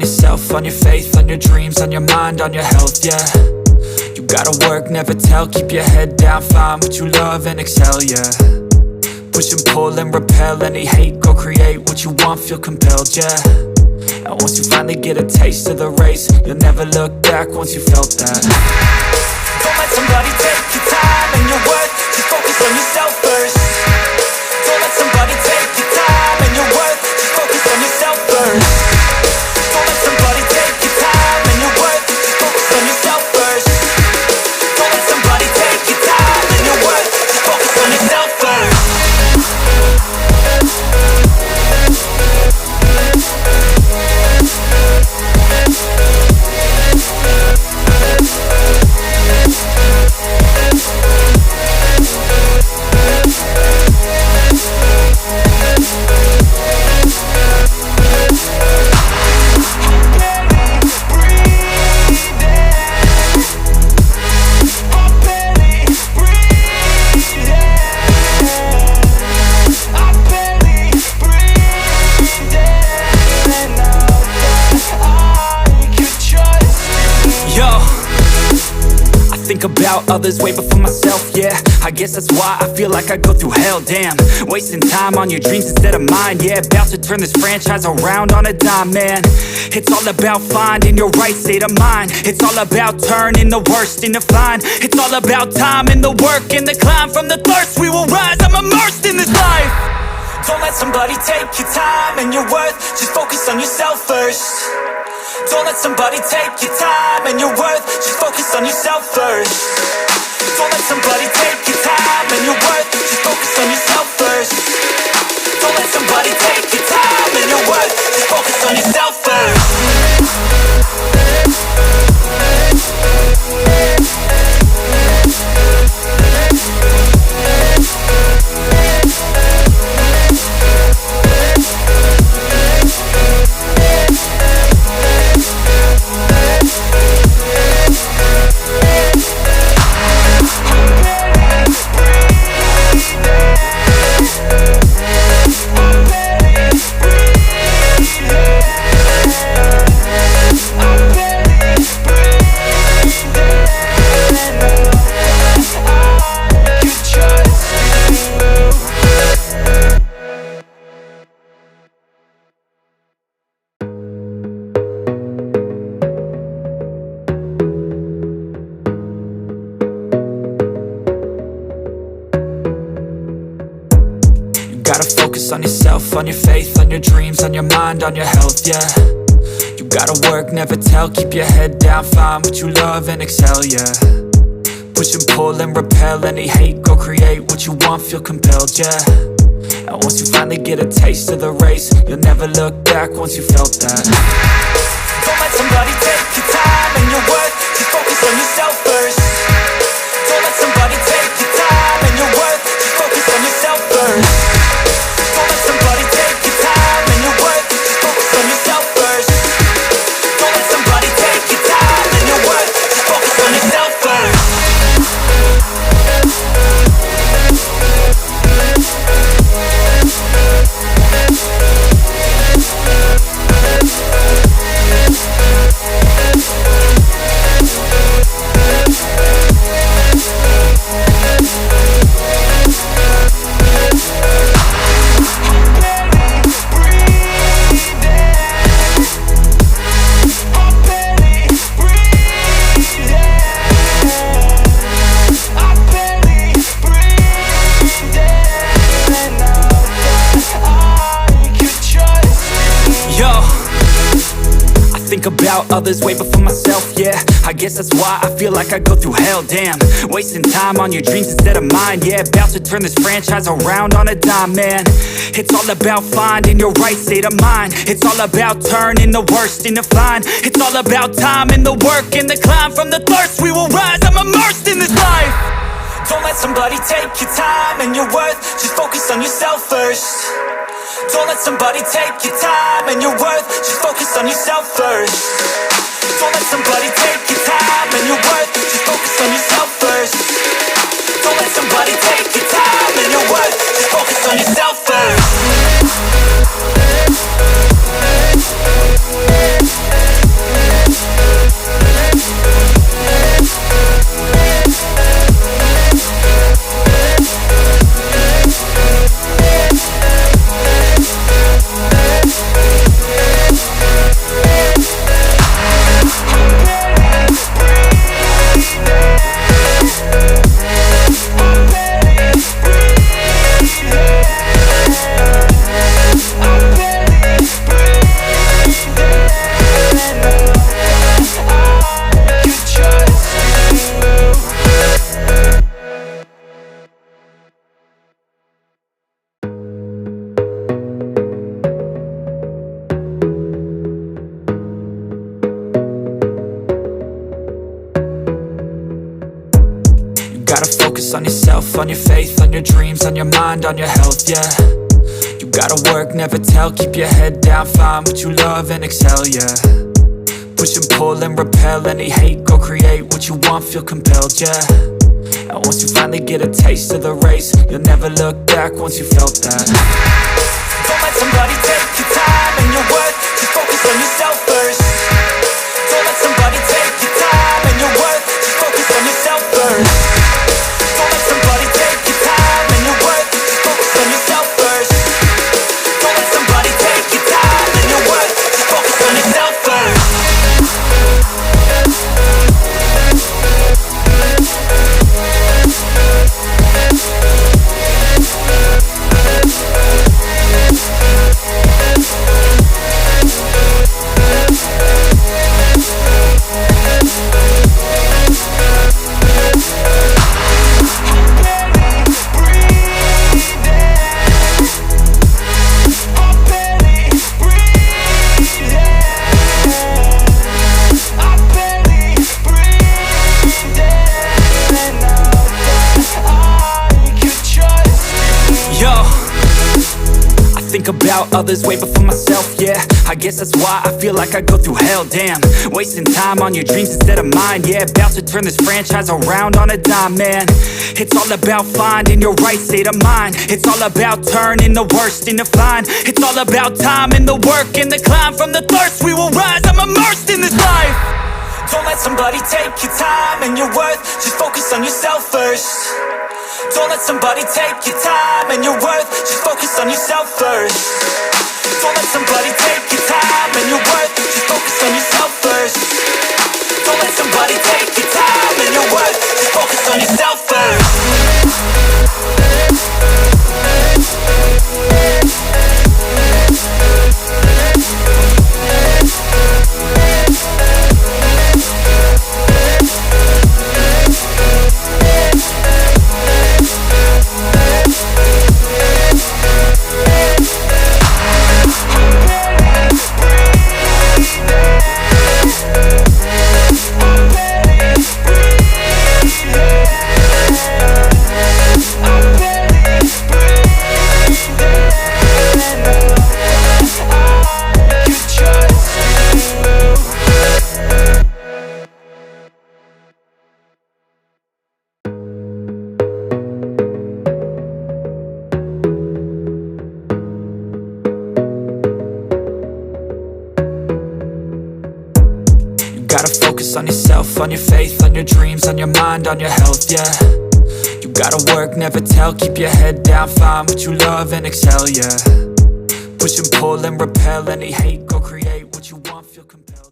yourself, on your faith, on your dreams, on your mind, on your health, yeah. You gotta work, never tell, keep your head down, find what you love and excel, yeah. Push and pull and repel any hate, go create what you want, feel compelled, yeah. And once you finally get a taste of the race, you'll never look back once you felt that. Don't let somebody take your time and your worth, just focus on yourself first. Don't let somebody take your time and your worth, just focus on yourself first. Don't let somebody take your time and your worth, just focus on yourself first. Don't let somebody take your time and your worth, just focus on yourself first. About others way before myself, yeah. I guess that's why I feel like I go through hell, damn. Wasting time on your dreams instead of mine, yeah. About to turn this franchise around on a dime, man. It's all about finding your right state of mind. It's all about turning the worst into fine. It's all about time and the work and the climb. From the thirst we will rise, I'm immersed in this life. Don't let somebody take your time and your worth, just focus on yourself first. Don't let somebody take your time and your worth, just focus on yourself first. Don't let somebody take your time and your worth, just focus on yourself first. Don't let somebody take your time and your worth, just focus on yourself first. On yourself, on your faith, on your dreams, on your mind, on your health, yeah. You gotta work, never tell, keep your head down, find what you love and excel, yeah. Push and pull and repel any hate, go create what you want, feel compelled, yeah. And once you finally get a taste of the race, you'll never look back once you felt that. Don't let somebody take your time and your worth, just focus on yourself first. Don't let somebody take your time and your worth, just focus on yourself first. Don't let somebody take your time and your worth, just focus on yourself first. Don't let somebody take your time and your worth, just focus on yourself first. About others way before myself, yeah. I guess that's why I feel like I go through hell, damn. Wasting time on your dreams instead of mine, yeah. About to turn this franchise around on a dime, man. It's all about finding your right state of mind. It's all about turning the worst into fine. It's all about time and the work and the climb. From the thirst we will rise, I'm immersed in this life. Don't let somebody take your time and your worth, just focus on yourself first. Don't let somebody take your time and your worth, just focus on yourself first. Don't let somebody take your time and your worth, just focus on yourself first. Don't let somebody take your time and your worth, just focus on yourself first. gotta focus on yourself, on your faith, on your dreams, on your mind, on your health, yeah. You gotta work, never tell, keep your head down, find what you love and excel, yeah. Push and pull and repel any hate, go create what you want, feel compelled, yeah. And once you finally get a taste of the race, you'll never look back once you felt that. Don't let somebody take your time and your worth, just focus on yourself first. Don't let somebody take your time and your worth, just focus on yourself first. Don't let somebody take your time and your worth, just focus on yourself first. Don't let somebody take your time and your worth, just focus on yourself first. Think about others way before myself, yeah. I guess that's why I feel like I go through hell, damn. Wasting time on your dreams instead of mine, yeah. About to turn this franchise around on a dime, man. It's all about finding your right state of mind. It's all about turning the worst into fine. It's all about time and the work and the climb. From the thirst we will rise, I'm immersed in this life. Don't let somebody take your time and your worth, just focus on yourself first. Don't let somebody take your time and your worth, just focus on yourself first. Don't let somebody take your time and your worth, just focus on yourself first. Don't let somebody take your time and your worth, just focus on yourself first. Gotta focus on yourself, on your faith, on your dreams, on your mind, on your health, yeah. You gotta work, never tell, keep your head down, find what you love and excel, yeah. Push and pull and repel any hate, go create what you want, feel compelled.